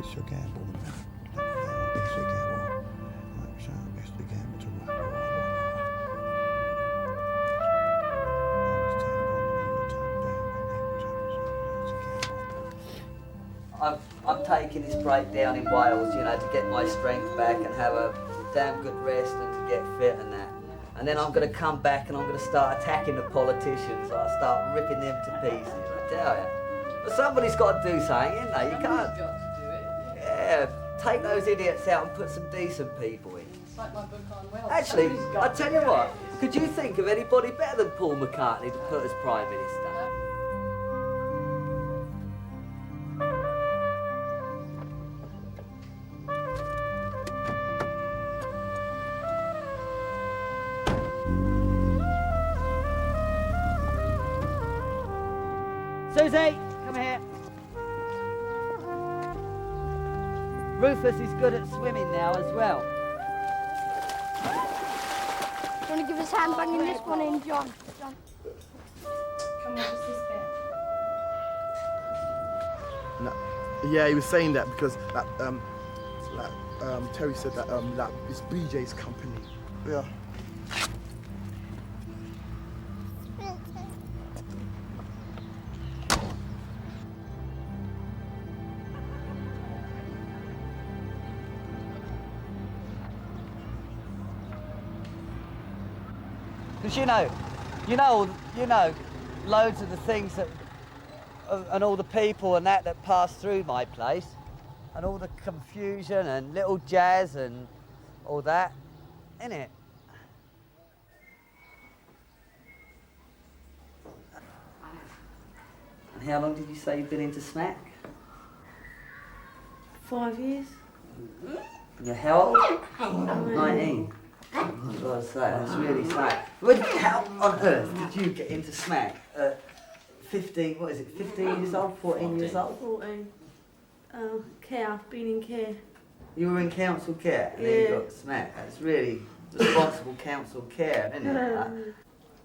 it's your gamble, man. It's your gamble. Like, it's the gamble to rock. I'm taking this break down in Wales, you know, to get my strength back and have a damn good rest and to get fit and that. And then I'm going to come back and I'm going to start attacking the politicians. I'll start ripping them to pieces, I tell you. But somebody's got to do something, ain't they? You can't. Somebody's got to do it. Yeah, take those idiots out and put some decent people in. It's like my book on Wales. Actually, Somebody's got I tell you what, could you think of anybody better than Paul McCartney to put as Prime Minister? Susie, come here. Rufus is good at swimming now as well. Do you want to give us a hand banging this one in, John? Come on, what's this bit? No. Yeah, he was saying that because Terry said that it's BJ's company. Yeah. Because you know, loads of the things that, and all the people and that pass through my place, and all the confusion and little jazz and all that, innit? And how long did you say you've been into smack? 5 years. And you're how old? 19. I've got to say, that's really smack. How on earth did you get into smack at 15, what is it, 15 years old, 14 years old? 14. Care, been in care. You were in council care and then you got smack. That's really responsible council care, isn't it? Like,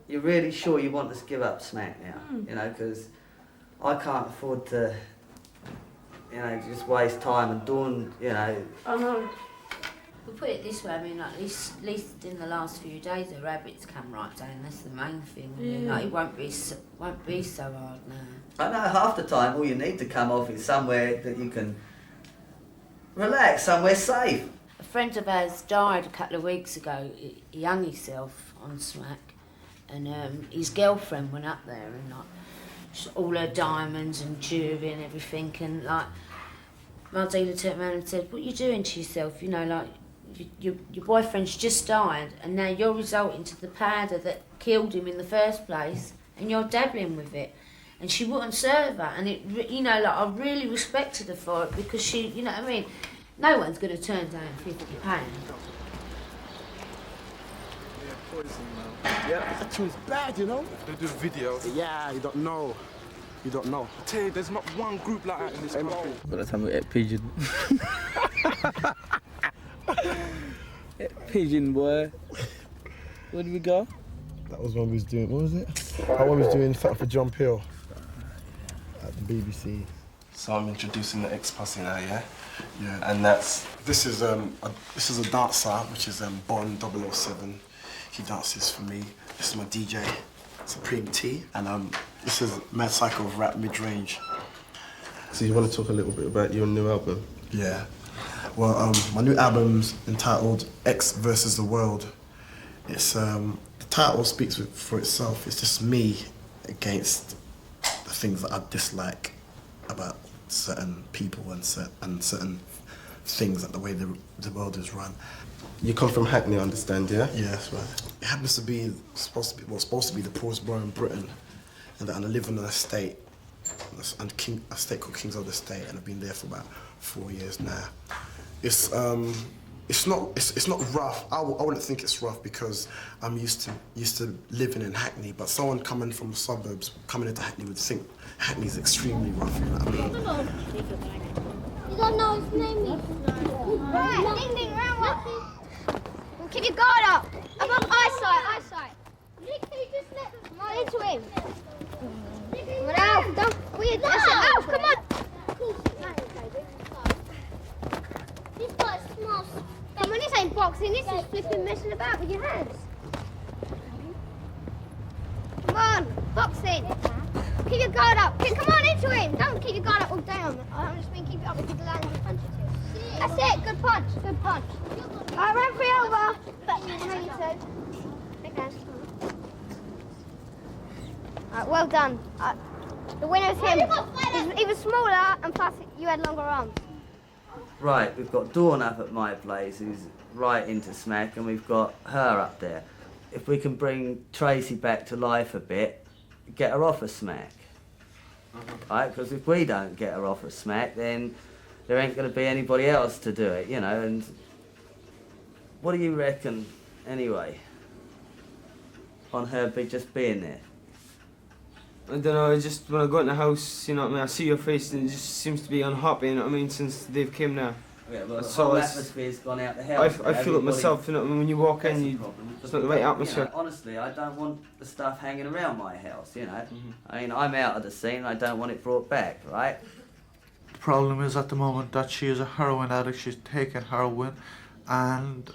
you're really sure you want us to give up smack now? You know, because I can't afford to, you know, just waste time and doing, you know. I know. We'll put it this way, I mean, like, at least in the last few days the rabbits come right down, that's the main thing. I mean, like, it won't be so hard now. I know half the time all you need to come off is somewhere that you can relax, somewhere safe. A friend of ours died a couple of weeks ago. He hung himself on smack, and his girlfriend went up there and like all her diamonds and jewellery and everything, and like my dealer turned around and said, "What are you doing to yourself? You know, like your boyfriend's just died, and now you're resorting to the powder that killed him in the first place, and you're dabbling with it." And she wouldn't serve her, and it, you know, like, I really respected her for it, because she, you know what I mean, no one's going to turn down £50. Yeah, poison, man. Yeah, that tune's bad, you know? They do videos. Yeah, you don't know. You don't know. I tell you, there's not one group like that in this country. By the time we ate pigeon. Pigeon, boy. Where did we go? That was when we was doing, what was it? That one was doing something for John Peel at the BBC. So I'm introducing the ex-pussy now, yeah? Yeah. And this is a dancer, which is Bond 007. He dances for me. This is my DJ, Supreme T. And this is Mad Psycho of Rap Mid-Range. So you want to talk a little bit about your new album? Yeah. Well, my new album's entitled X versus the World. It's the title speaks for itself. It's just me against the things that I dislike about certain people and certain things, like the way the world is run. You come from Hackney, I understand, yeah? Yeah, that's right. It happens to be supposed to be the poorest borough in Britain, and I live on an estate, a estate called Kingshold Estate, and I've been there for about 4 years now. It's not rough. I wouldn't think it's rough because I'm used to living in Hackney, but someone coming from the suburbs, coming into Hackney, would think Hackney's extremely rough, you know what I mean? You don't know his name. Right, ding ding, round one. Keep your guard up. Above eyesight. Can you just let them run into him? Come on, Alf, don't. Alf, come on. Moss. Come on, this ain't boxing, this is flipping messing about with your hands. Come on, boxing. Keep your guard up. Come on into him. Don't keep your guard up all day. I'm just mean keep it up with the land in front of you. That's it. Good punch. Good punch. All right, round 3 over. But no, you two. Big hands. All right, well done. The winner's him. He was smaller and plus you had longer arms. Right, we've got Dawn up at my place, who's right into smack, and we've got her up there. If we can bring Tracy back to life a bit, get her off of smack. Right, because if we don't get her off of smack, then there ain't going to be anybody else to do it, you know, and what do you reckon, anyway, on her just being there? I don't know, I just, when I go in the house, you know what I mean, I see your face and it just seems to be unhappy, you know what I mean, since they've came now. Yeah, well, the So whole it's- atmosphere's gone out the house. I feel it myself, you know what I mean, when you walk in, it's not the right atmosphere. You know, honestly, I don't want the stuff hanging around my house, you know. I mean, I'm out of the scene, I don't want it brought back, right? The problem is at the moment that she is a heroin addict, she's taken heroin and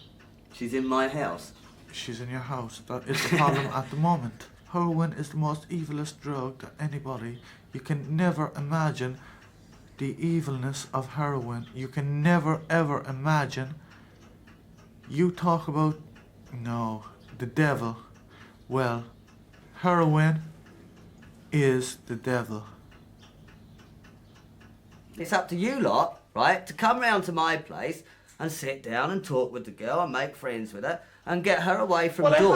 She's in my house. she's in your house. That is the problem at the moment. Heroin is the most evilest drug that anybody, you can never imagine the evilness of heroin. You can never ever imagine. You talk about, no, the devil. Well, heroin is the devil. It's up to you lot, right, to come round to my place and sit down and talk with the girl and make friends with her and get her away from Well, Dawn.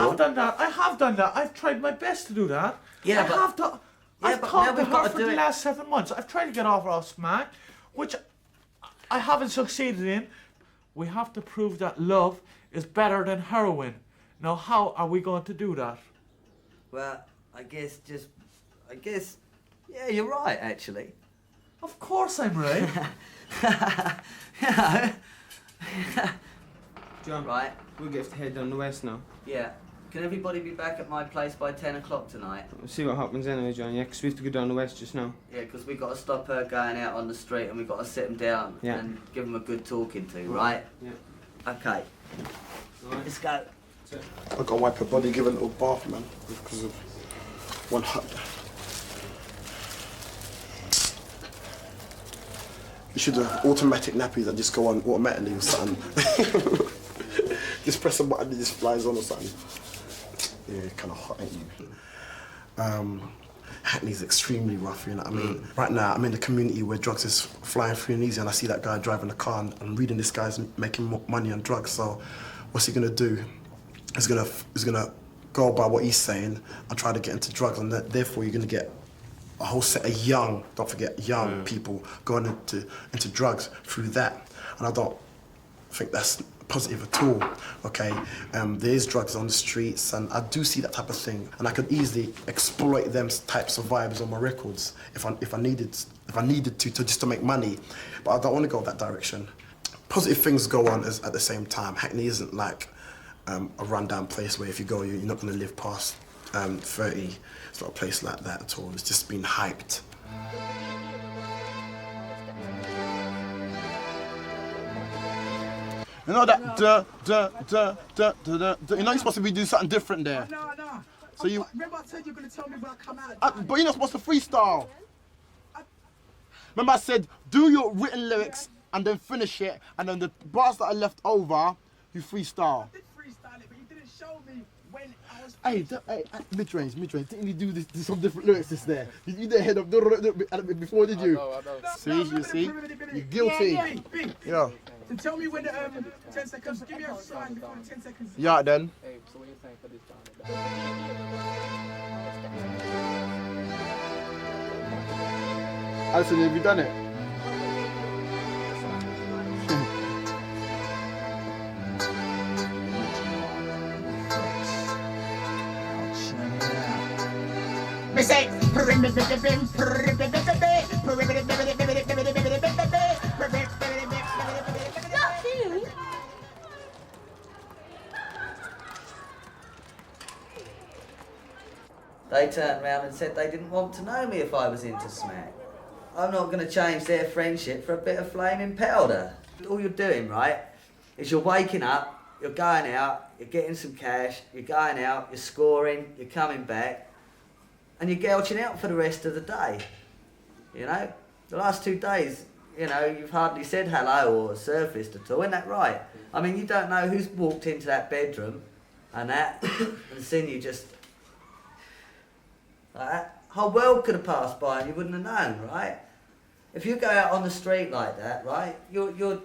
I have done that. I've tried my best to do that. Yeah, I but- have done. Yeah, I've but talked now to we've got her to for do the it. last 7 months. I've tried to get off smack, which I haven't succeeded in. We have to prove that love is better than heroin. Now, how are we going to do that? Well, I guess, yeah, you're right, actually. Of course I'm right. You know? John, Right, we'll get to head down the west now. yeah. Can everybody be back at my place by 10 o'clock tonight? We'll see what happens anyway, John, yeah, 'cause we have to go down the west just now. Yeah, because we've got to stop her going out on the street and we've got to sit them down Yeah. and give them a good talking to, right? Yeah. Okay, Alright. let's go. I gotta wipe her body, give her a little bath, man, because of one hot. You should have automatic nappies that just go on automatically or something. Just press a button and it just flies on or something. Yeah, kind of hot, ain't you? Hackney's extremely rough, you know what I mean? Right now, I'm in a community where drugs is flying free and easy, and I see that guy driving a car, and I'm reading this guy's making money on drugs, so what's he gonna do? He's gonna go by what he's saying and try to get into drugs, and therefore you're gonna get a whole set of young, don't forget, young people going into drugs through that, and I don't think that's positive at all, okay? There is drugs on the streets, and I do see that type of thing, and I could easily exploit them types of vibes on my records if I needed to just to make money, but I don't want to go that direction. Positive things go on at the same time. Hackney isn't like a rundown place where if you go, you're not going to live past 30. It's not a place like that at all. It's just been hyped. You know that you know you're supposed to be doing something different there. No. So you Remember I said you're going to tell me when I come out. but you're not supposed to freestyle. Remember I said do your written lyrics and then finish it, and then the bars that are left over, you freestyle. I did freestyle it, but you didn't show me when I was. Hey, mid-range. Didn't you do some different lyrics just there? You did head up before, did you? No, See, no, you see? minute. You're guilty. B. Yeah. So tell me when the 10 seconds. Give me a sign before the 10 seconds. Yeah, then. Hey, so what are you saying for this time? Alison, have you done it? They turned round and said they didn't want to know me if I was into smack. I'm not going to change their friendship for a bit of flaming powder. All you're doing, right, is you're waking up, you're going out, you're getting some cash, you're going out, you're scoring, you're coming back, and you're gouching out for the rest of the day. You know, the last 2 days, you know, you've hardly said hello or surfaced at all, isn't that right? I mean, you don't know who's walked into that bedroom and that, and seen you just like that. Whole world could have passed by and you wouldn't have known, right? If you go out on the street like that, right, you're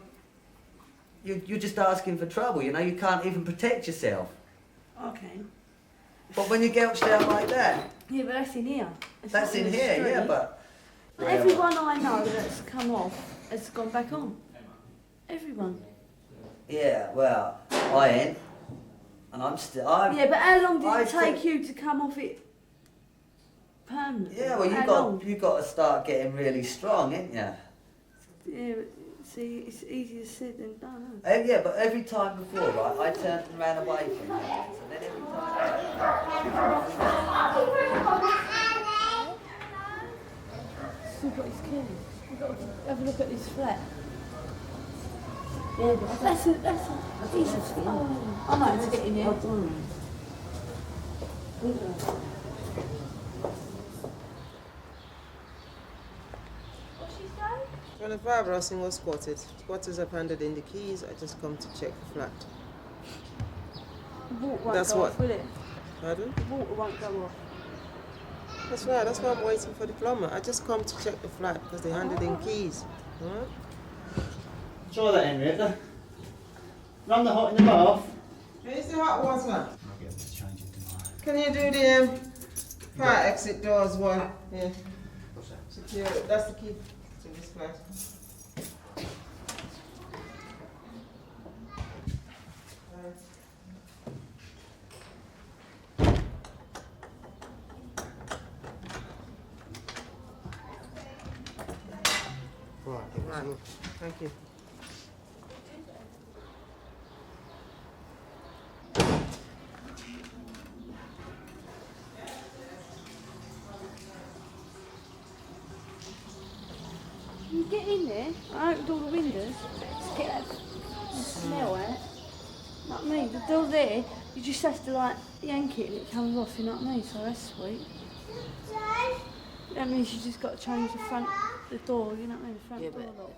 just asking for trouble, you know, you can't even protect yourself. Okay. But when you're gouched out like that... Yeah, but that's in here. It's that's not in the here, street. yeah, but... Everyone I know that's come off has gone back on. Everyone. Yeah, well, I ain't. And I'm still... Yeah, but how long did it take you to come off it permanently? Yeah, well, you got to start getting really strong, ain't you? Yeah, see, it's easier said than done, isn't it? Yeah, but every time before, right, I turned and ran away from you. So then every time... Still got his keys. We've got to have a look at this flat. Yeah, but that's a decent flat. I might have to get in here. Well, the fire housing was squatted. Squatters have handed in the keys. I just come to check the flat. The water won't That's go what. off, will it? Pardon? The water won't go off. That's right. That's why I'm waiting for the plumber. I just come to check the flat because they handed in keys. Alright? Try that, Henrietta. Run the hot in the bath. Where's the hot water? Can you do the fire exit door as well? Yeah. Secure it. That's the key to this flat. Right. Thank you. You get in there, I opened all the windows to get that smell out. You know what I mean? The door there, you just have to like yank it and it comes off, you know what I mean? So that's sweet. That means you just got to change the door, you know what I mean? The front door lock.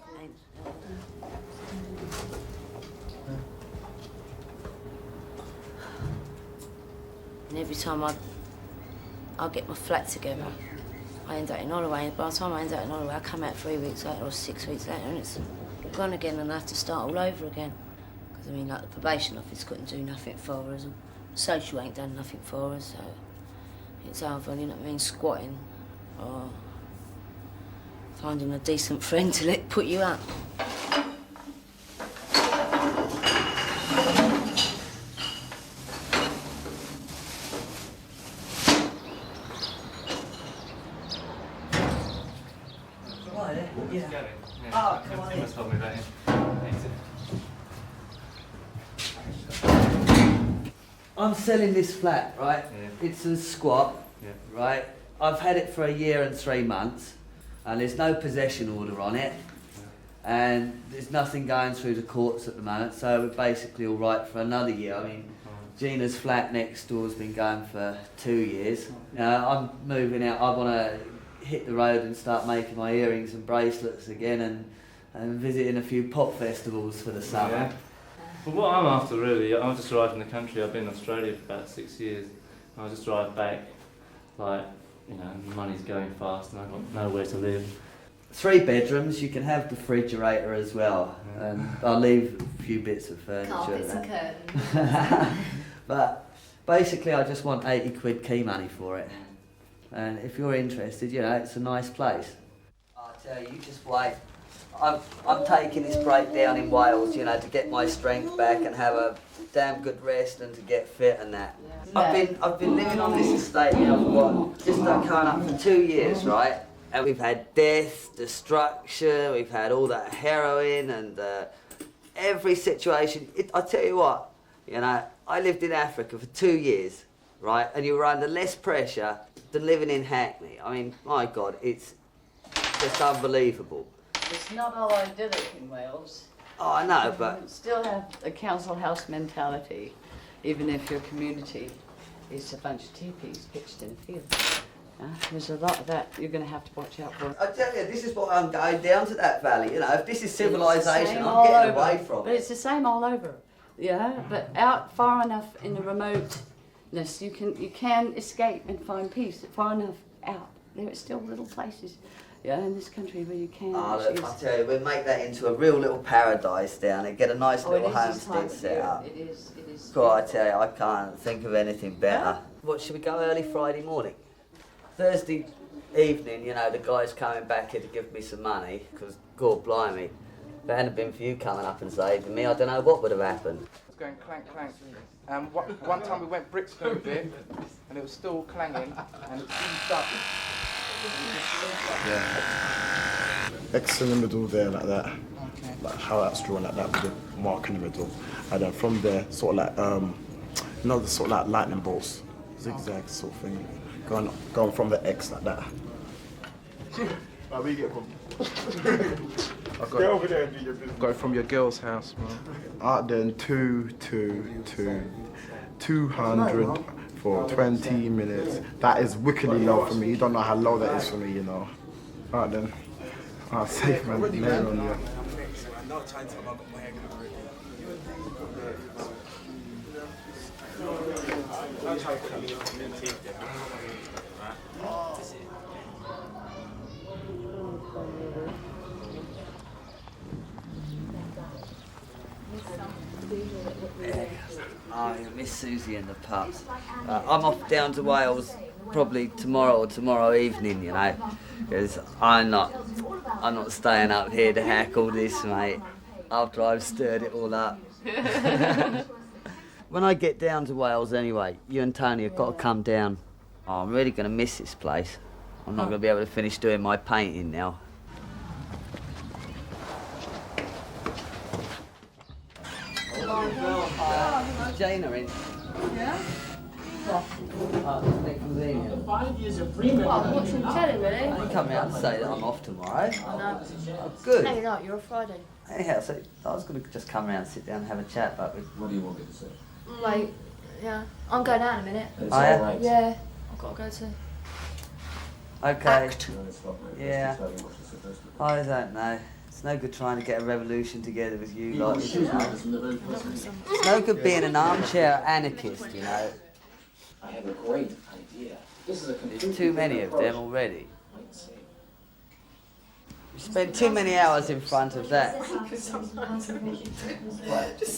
And every time I get my flat together, I end up in Holloway. By the time I end up in Holloway, I come out 3 weeks later or 6 weeks later and it's gone again and I have to start all over again. Because, I mean, like, the probation office couldn't do nothing for us, and social ain't done nothing for us, so it's either, you know what I mean, squatting or finding a decent friend to put you up. Yeah. Oh, come on in. I'm selling this flat, right? Yeah. It's a squat, right? I've had it for 1 year and 3 months, and there's no possession order on it, and there's nothing going through the courts at the moment, so we're basically all right for another year. I mean, Gina's flat next door has been going for 2 years. I'm moving out. I want to hit the road and start making my earrings and bracelets again, and visiting a few pop festivals for the summer. Yeah. Well, what I'm after really, I just arrived in the country. I've been in Australia for about 6 years. I just drive back, like, you know, money's going fast and I've got nowhere to live. 3 bedrooms, you can have the refrigerator as well, and I'll leave a few bits of furniture. Carpets and curtains. But basically I just want 80 quid key money for it. And if you're interested, you know, it's a nice place. I tell you, just wait. I'm taking this break down in Wales, you know, to get my strength back and have a damn good rest and to get fit and that. I've been living on this estate now for just coming up for 2 years, right? And we've had death, destruction, we've had all that heroin and every situation. I tell you what, you know, I lived in Africa for 2 years, right? And you were under less pressure than living in Hackney. I mean, my God, it's just unbelievable. It's not all idyllic in Wales. Oh, I know, but... Still have a council house mentality, even if your community is a bunch of teepees pitched in a field. There's a lot of that you're going to have to watch out for. I tell you, this is what I'm going down to that valley. You know, if this is civilization, I'm getting away from it. But it's the same all over. Yeah, but out far enough in the remoteness, you can escape and find peace. Far enough out, there are still little places, in this country where you can. Look, I tell you, we'll make that into a real little paradise down there. Get a nice little homestead set up. It is. God, I tell you, I can't think of anything better. What, should we go early Friday morning? Thursday evening, you know, the guy's coming back here to give me some money, because, God blimey, if it hadn't been for you coming up and saving me, I don't know what would have happened. It's going clank, clank. One time we went Brixton with it, and it was still clanging, and it eased up. Yeah. X in the middle there, like that. Okay. Like how that's drawn like that with the mark in the middle. And then from there, sort of like, the sort of like lightning bolts, zigzag sort of thing. Going from the X like that. Where you get Go over there and do your business. Got it from your girl's house, man. Out then 200 for 20 minutes. That is wickedly low for me. You don't know how low that is for me, you know. Alright then. Safe man, later on you. Oh, Miss Susie and the pups. I'm off down to Wales probably tomorrow or tomorrow evening, you know, because I'm not staying up here to hack all this, mate, after I've stirred it all up. When I get down to Wales anyway, you and Tony have got to come down. Oh, I'm really going to miss this place. I'm not going to be able to finish doing my painting now. Jane are in. Yeah? Isn't it convenient? 5 years agreement. Well, I'm watching telly, really. I can come round and say that I'm off tomorrow. I know. Oh, good. No, you're not. You're a Friday. Anyhow, so I was going to just come round and sit down and have a chat, but... What do you want me to say? Wait, yeah. I'm going out in a minute. It's all right. Yeah. I've got to go to... Okay. Act. Yeah. I don't know. It's no good trying to get a revolution together with you lot. It's no good being an armchair anarchist, you know. I have a great idea. This is a There's too many of them already. You spend too many hours in front of that. Just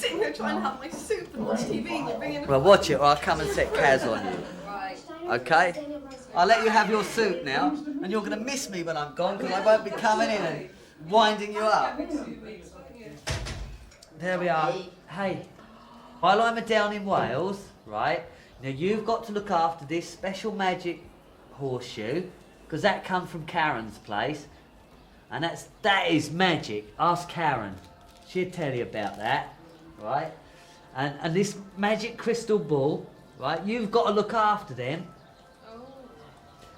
sitting here trying to have my soup and watch TV and you're bringing... Well, watch it or I'll come and set Kaz on you. Right. Okay? I'll let you have your soup now, and you're going to miss me when I'm gone because I won't be coming in and winding you up. There we are. Hey, while I'm down in Wales, right, now you've got to look after this special magic horseshoe because that comes from Karen's place. And that is magic. Ask Karen. She'll tell you about that, right? And this magic crystal ball, right? You've got to look after them.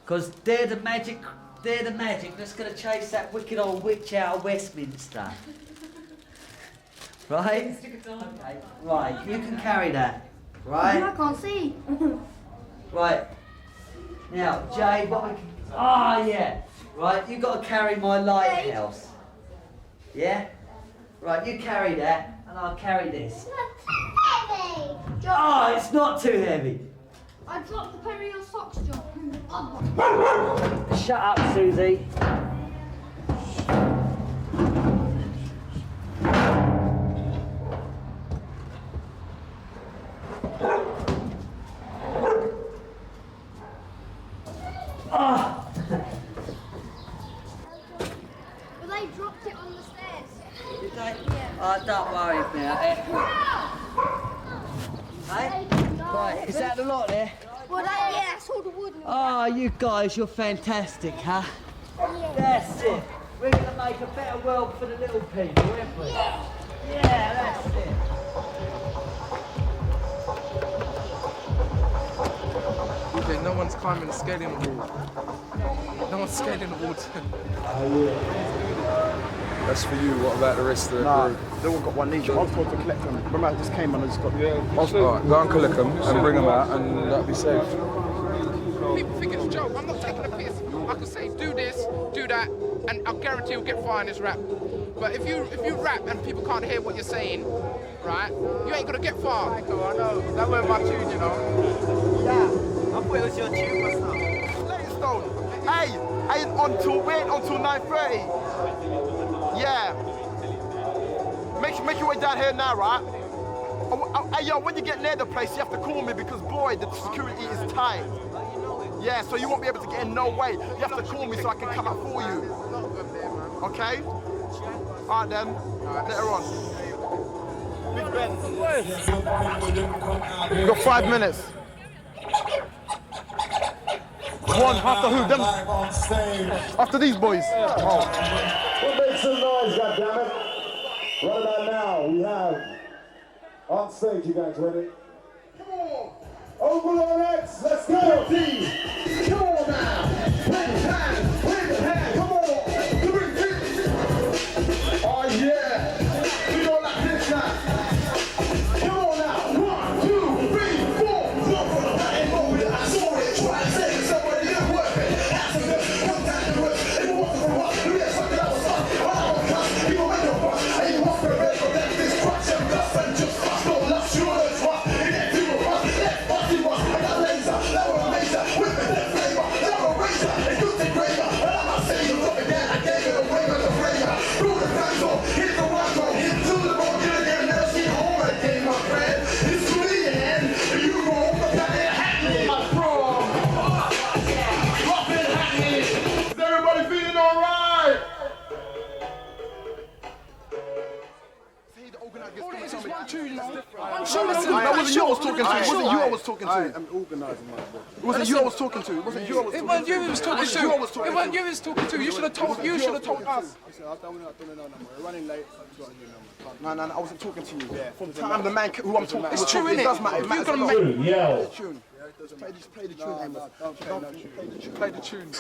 Because they're the magic that's going to chase that wicked old witch out of Westminster. Right? Okay. Right, you can carry that. Right? I can't see. Right. Now, Jay, what we can... Oh, yeah. Right, you've got to carry my lighthouse. Yeah? Right, you carry that, and I'll carry this. Heavy. Oh, it's not too heavy. I dropped the pair of your socks, John. Shut up, Susie. Oh. Well, they dropped it on the stairs. Did they? Yeah. Oh, don't worry about it. Hey? Right, is that the lot there? Well, yeah, that's all the wood. Oh, you guys, you're fantastic, huh? Yeah. That's it. We're going to make a better world for the little people, aren't we? Yeah. Yeah, that's it. Okay, no one's climbing the scaling wall. No one's scaling the wall. Oh, yeah. That's for you. What about the rest of the group? They all got one each. I was told to collect them. Remember, I just came and I just got. Alright, go and collect them and bring them out, and that'll be safe. People think it's a joke. I'm not taking a piss. I could say do this, do that, and I guarantee you'll get far in this rap. But if you rap and people can't hear what you're saying, right, you ain't gonna get far. I know. That was my tune, you know. Yeah. I thought it was your tune, what's up? Stone. Hey, wait until 9:30. Yeah. Make your way down here now, right? Hey, yo, when you get near the place, you have to call me because, boy, the security is tight. Yeah, so you won't be able to get in no way. You have to call me so I can come out for you. Okay? All right, then. Later on. Big Ben. You've got 5 minutes. One after who? Them? After these boys. Well, make some noise, goddammit. Right about now, we have on stage, you guys ready? Come on! Over on X, let's go! Come on now! Wave your hand! Wave your hand! Come on! Oh yeah! We go like this now! Come on now! 1, 2, 3, 4! Look for the button over there! I saw it! Try to say it! Somebody didn't work it! That's a good one time to work! If you want to go up, do that something that was fun! When I don't come, people make no fuss! And you want to prepare for that this crutch and dust and just don't love you on the truck! It ain't too much! Let's bust you up! I got laser! That was a laser! With me that flavor! That was a razor! And you take graver! And I'm not saying you up again! I gave it away with the flavor! Through the pencil! Hit the one go! Hit to the ball! Get again! Never see home again, my friend! It's to the end! You roll the gun in Hackney! My bro! Up in Hackney! Is everybody feeling alright? One tune, you know. That wasn't you I was talking to. It wasn't you I was talking to. I'm organising, man. It wasn't you I was talking to. It wasn't you I was talking to. It wasn't you he was talking to. It wasn't you he was talking to. You should have told us. I don't know no number. We're running late. I've got a new number. No, I wasn't talking to you. From the time the man who I'm talking to. It's true, innit? It does matter. It matters a lot. Tune, yeah. Play the tune. Play the tune, Amos. Play the tune.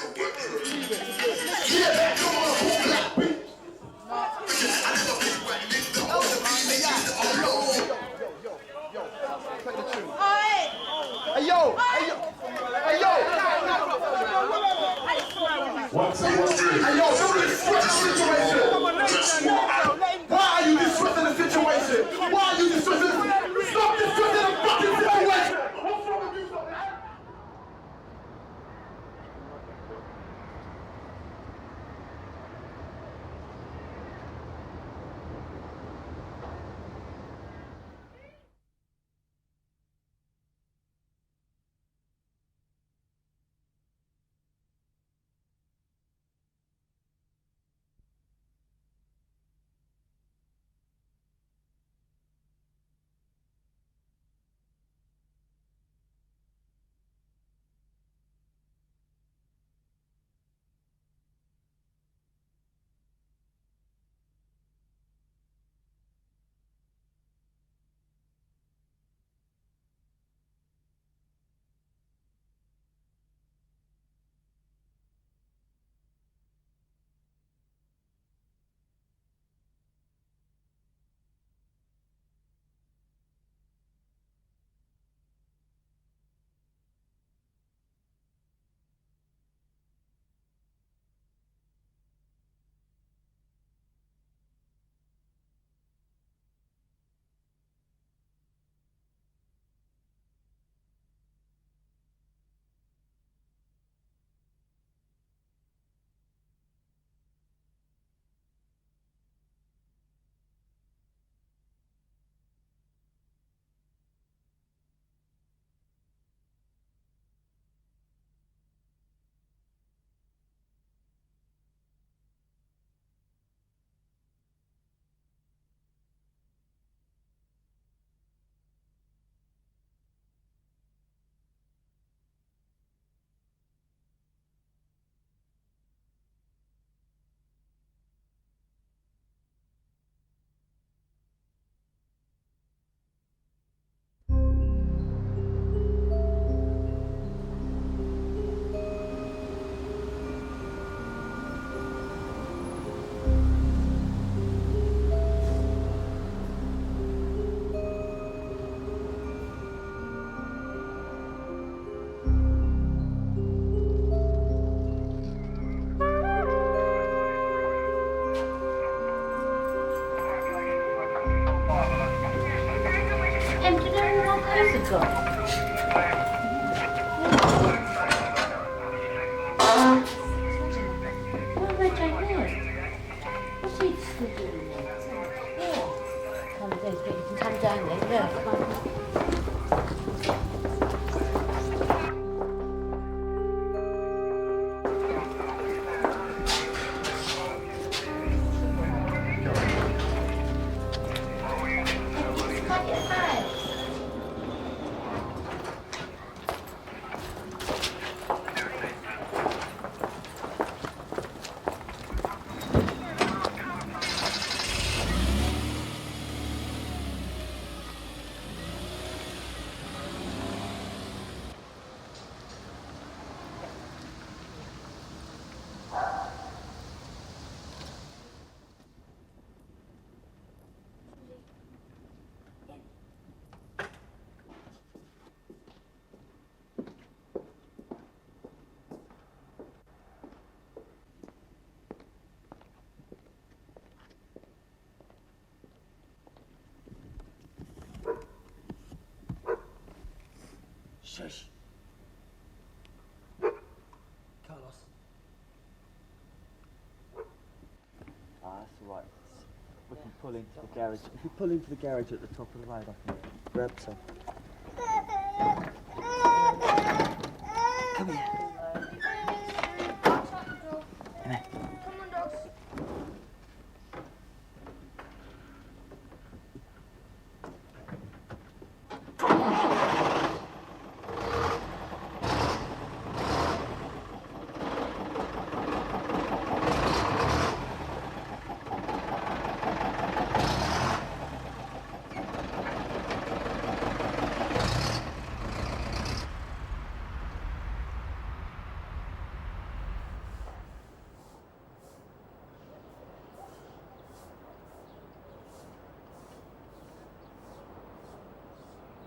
Hey yo! Hey yo! Hey yo! Hey yo, don't disrupt the situation! Why are you disrupting the situation? Why are you disrupting the situation? Stop disrupting the fucking situation! emptied out of my purse have got. What have they taken there? What's he still doing there? Yeah. Come down, you can come down there, yeah. Come on. Shush. Carlos. That's all right. We can pull into the garage. If you pull into the garage at the top of the road, I can grab some. Come here. Come here. Come on, dogs.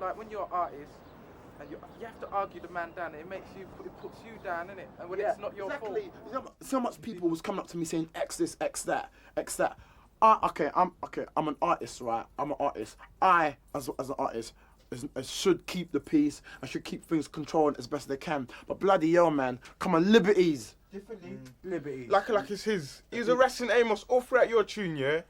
Like when you're an artist and you have to argue the man down, it makes you, it puts you down, innit? And when it's not your fault. So much people was coming up to me saying X this, X that, X that. I'm an artist, right? I'm an artist. I, as an artist, should keep the peace. I should keep things controlled as best they can. But bloody hell, man, come on, liberties. Differently, liberties. Like it's his. He was arresting Amos all throughout your tune, yeah.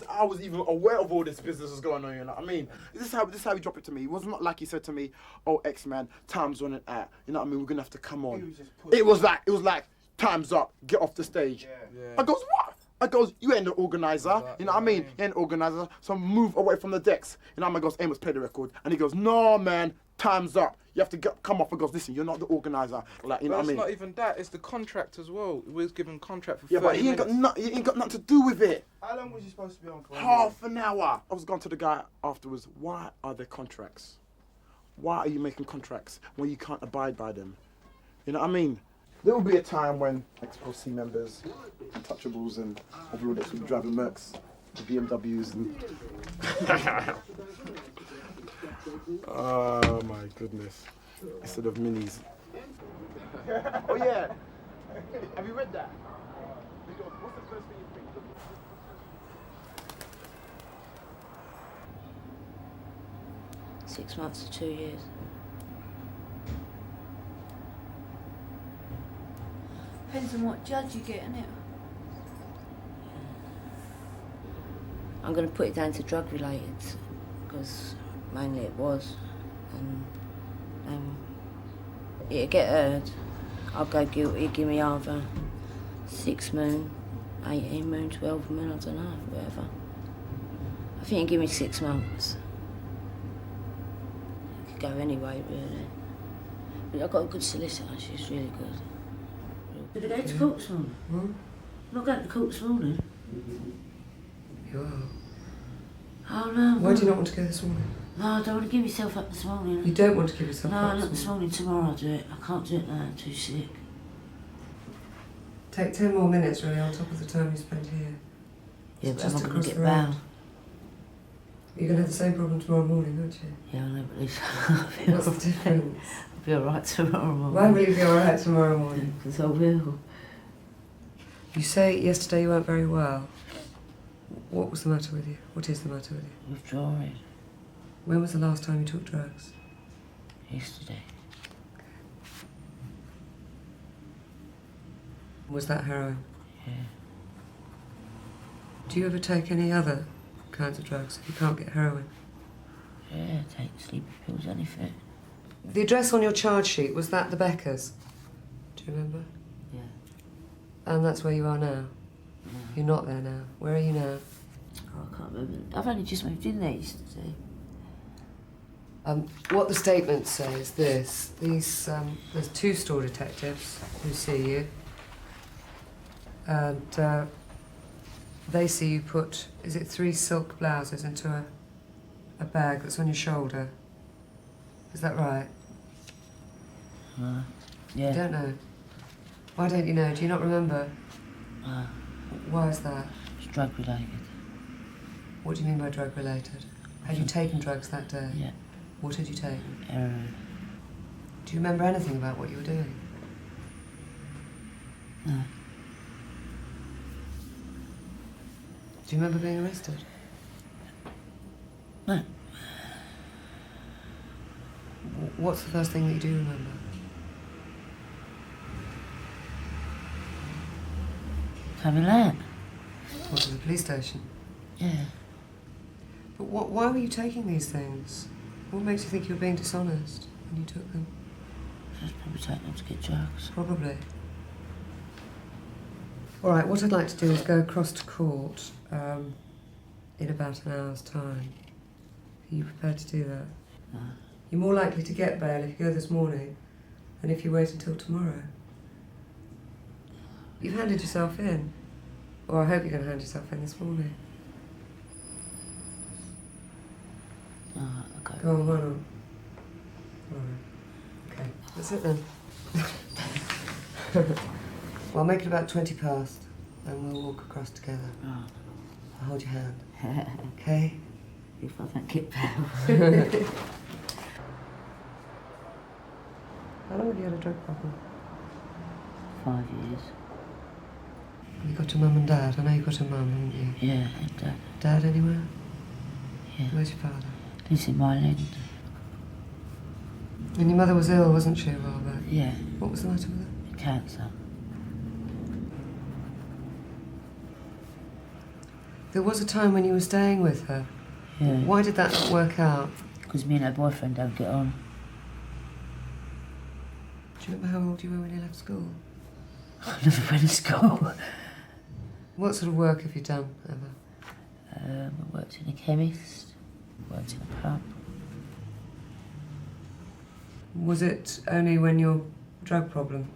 I was even aware of all this business was going on, you know what I mean? This is how he dropped it to me. It was not like he said to me, oh, X-Man, time's running out. You know what I mean? We're going to have to come on. It was like, time's up, get off the stage. Yeah. I goes, what? I goes, you ain't the organizer. You know what I mean? You ain't the organizer, so move away from the decks. You know what I mean? I goes, Amos, play the record. And he goes, no, man, time's up. You have to come off and goes, listen, you're not the organizer. Like, you know what I mean? It's not even that, it's the contract as well. We was given contract for 30 Yeah, but he ain't got nothing to do with it. How long was you supposed to be on for? Half an hour. I was going to the guy afterwards, why are there contracts? Why are you making contracts when you can't abide by them? You know what I mean? There will be a time when ex-Pro-C members, Untouchables and overall will be driving Mercs, the BMWs and... Oh my goodness. Instead of minis. Oh yeah. Have you read that? What's the first thing you think? 6 months to 2 years. Depends on what judge you get, innit? I'm going to put it down to drug related, because mainly it was. And it'll get heard. I'll go guilty, give me either 6 moon, 18 moon, 12 moon, I don't know, whatever. I think he'll give me 6 months. It could go anyway, really. But I've got a good solicitor, she's really good. Did I go to court this morning? I'm not going to court this morning. You are? Oh no. Why do you not want to go this morning? No, I don't want to give myself up this morning. You don't want to give yourself up? No, not this morning. Tomorrow I'll do it. I can't do it now, I'm too sick. Take 10 more minutes, really, on top of the time you spent here. Yeah, but Just I'm not going across to get the road. bail. You're going to have the same problem tomorrow morning, aren't you? Yeah, I know, but at least What's the difference? I'll be alright tomorrow morning. Why will you be alright tomorrow morning? Because I will. You say yesterday you weren't very well. What was the matter with you? What is the matter with you? Withdrawing. When was the last time you took drugs? Yesterday. Was that heroin? Yeah. Do you ever take any other kinds of drugs if you can't get heroin? Yeah, take sleepy pills, anything. The address on your charge sheet, was that the Beckers? Do you remember? Yeah. And that's where you are now? No. You're not there now. Where are you now? Oh, I can't remember. I've only just moved in there yesterday. What the statements say is this. There's 2 store detectives who see you. And they see you put, is it 3 silk blouses into a bag that's on your shoulder? Is that right? Yeah. You don't know? Why don't you know? Do you not remember? No. Why is that? It's drug related. What do you mean by drug related? Had you taken drugs that day? Yeah. What had you taken? Heroin. Do you remember anything about what you were doing? No. Do you remember being arrested? No. What's the first thing that you do remember? Tommy Lamb. What, to the police station? Yeah. But why were you taking these things? What makes you think you were being dishonest when you took them? I was probably taking them to get drugs. Probably. All right, what I'd like to do is go across to court in about an hour's time. Are you prepared to do that? No. You're more likely to get bail if you go this morning than if you wait until tomorrow. You've handed yourself in. Or I hope you're going to hand yourself in this morning. No, okay. Go on, why not? All right. Okay, that's it then. Well, I'll make it about 20 past, and we'll walk across together. Oh. I'll hold your hand. Okay? If I don't get bail. How long have you had a drug problem? 5 years. You got a mum and dad? I know you got a mum, haven't you? Yeah, and Dad. Dad anywhere? Yeah. Where's your father? Lives in Myland. And your mother was ill, wasn't she, a while back? Yeah. What was the matter with her? Cancer. There was a time when you were staying with her. Yeah. Why did that not work out? Because me and her boyfriend don't get on. Do you remember how old you were when you left school? I never went to school. What sort of work have you done, ever? I worked in a chemist, worked in a pub. Was it only when your drug problem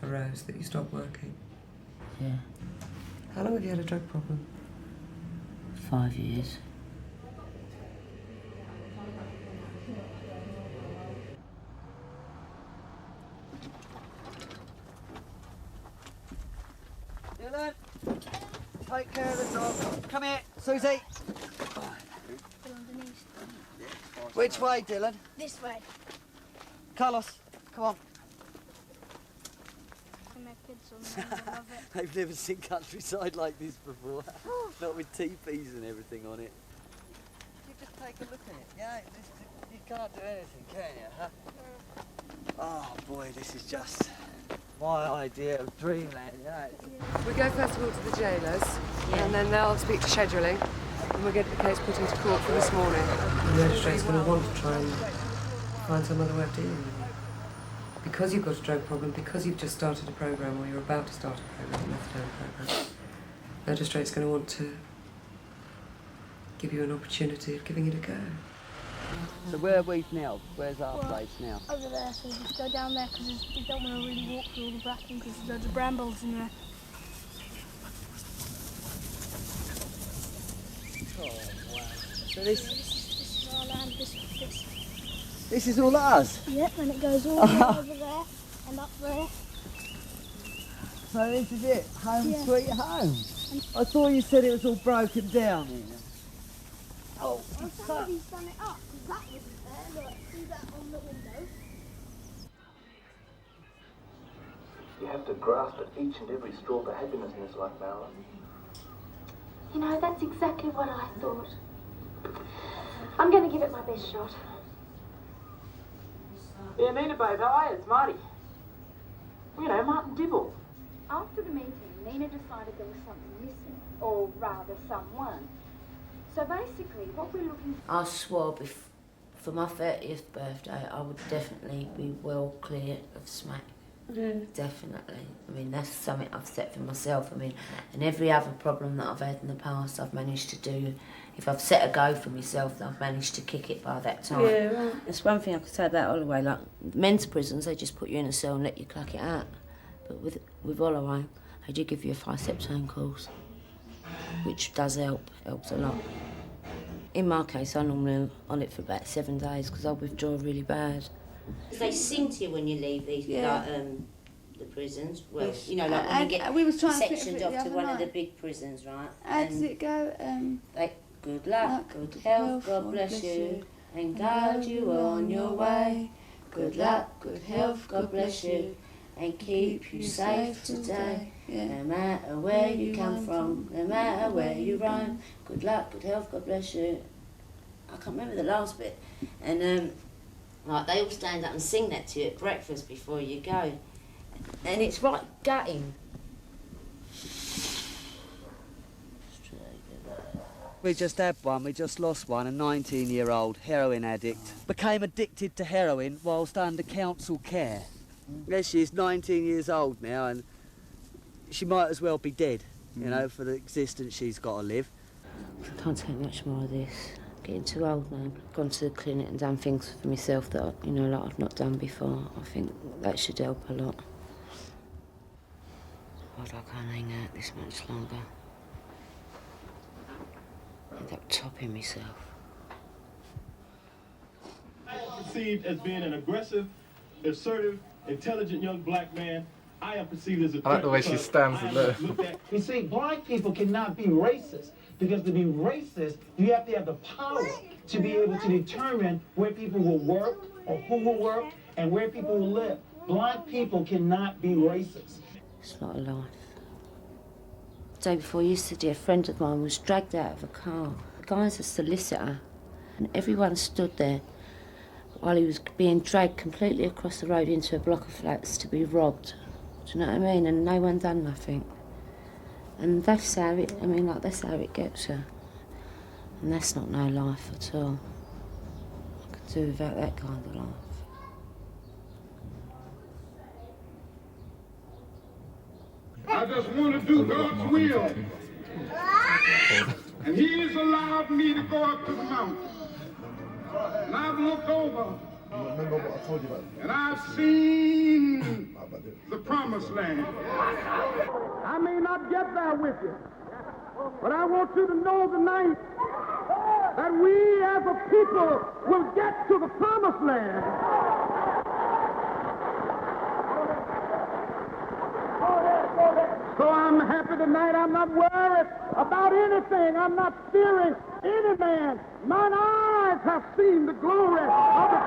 arose that you stopped working? Yeah. How long have you had a drug problem? 5 years. Dylan, take care of the dog. Come here, Susie. Which way, Dylan? This way. Carlos, come on. Kids on there, love it. They've never seen countryside like this before. Not with teepees and everything on it. You just take a look at it. Yeah, you can't do anything, can you? Huh? Oh boy, this is just my idea of dreamland. Yeah. We go first of all to the jailers, and then they'll speak to scheduling, and we'll get the case put into court for this morning. The magistrate's going to want to try and find some other way of dealing with you. Because you've got a drug problem, because you've just started a programme, or you're about to start a programme, a methadone programme, the magistrate's going to want to give you an opportunity of giving it a go. So where are we now? Where's our place now? Over there, so we just go down there because we don't want to really walk through all the bracken because there's loads of brambles in there. Oh wow! So this is our land. This is all ours? Yep, and it goes all the way over there and up there. So this is it? Home sweet home? I thought you said it was all broken down here. Oh, somebody's done it up, because that wasn't there. Look, see that on the window? You have to grasp at each and every straw for happiness in this life, Marilyn. You know, that's exactly what I thought. I'm going to give it my best shot. Yeah, Nina, babe, how are you? It's Marty. Well, you know, Martin Dibble. After the meeting, Nina decided there was something missing, or rather someone. So basically, what we're looking for... I swore for my 30th birthday, I would definitely be well clear of smack. Yeah. Definitely. I mean, that's something I've set for myself. I mean, and every other problem that I've had in the past, I've managed to do. If I've set a go for myself, I've managed to kick it by that time. Yeah, right. That's one thing I could say about Holloway. Like, men's prisons, they just put you in a cell and let you cluck it out. But with Holloway, they do give you a 5-septane course, which does helps a lot. In my case, I'm normally on it for about 7 days because I withdraw really bad. They sing to you when you leave these, Yeah. the prisons. Well, Yes. you know, like when you get we was trying sectioned to off to the one other of the night. big prisons, right? How does it go? Like, good luck, good health, God bless you, and guide you on your way. Good luck, good health, God bless you, and keep you safe today. No matter where you come from, no matter where you roam. Good luck, good health, God bless you. I can't remember the last bit. And like they all stand up and sing that to you at breakfast before you go. And it's right gutting. We just had one, we just lost one, a 19-year-old heroin addict. Became addicted to heroin whilst under council care. Yeah, she's 19 years old now and she might as well be dead, you know, for the existence she's got to live. I can't take much more of this. Getting too old now. I've gone to the clinic and done things for myself that, you know, like I've not done before. I think that should help a lot. God, I can't hang out this much longer. I end up topping myself. I am perceived as being an aggressive, assertive, intelligent young black man. I am perceived as a I like the way she stands in there. You see, black people cannot be racist because to be racist, you have to have the power to be able to determine where people will work or who will work and where people will live. Black people cannot be racist. It's not a life. The day before yesterday, a friend of mine was dragged out of a car. The guy's a solicitor, and everyone stood there while he was being dragged completely across the road into a block of flats to be robbed. Do you know what I mean? And no one done nothing. And that's how it, I mean, like, that's how it gets you. And that's not no life at all. I could do without that kind of life. I just want to do God's will. And He has allowed me to go up to the mountain. And I've looked over. And I've seen the promised land. I may not get there with you, but I want you to know tonight that we as a people will get to the promised land. So I'm happy tonight. I'm not worried about anything. I'm not fearing any man. Mine eyes have seen the glory of the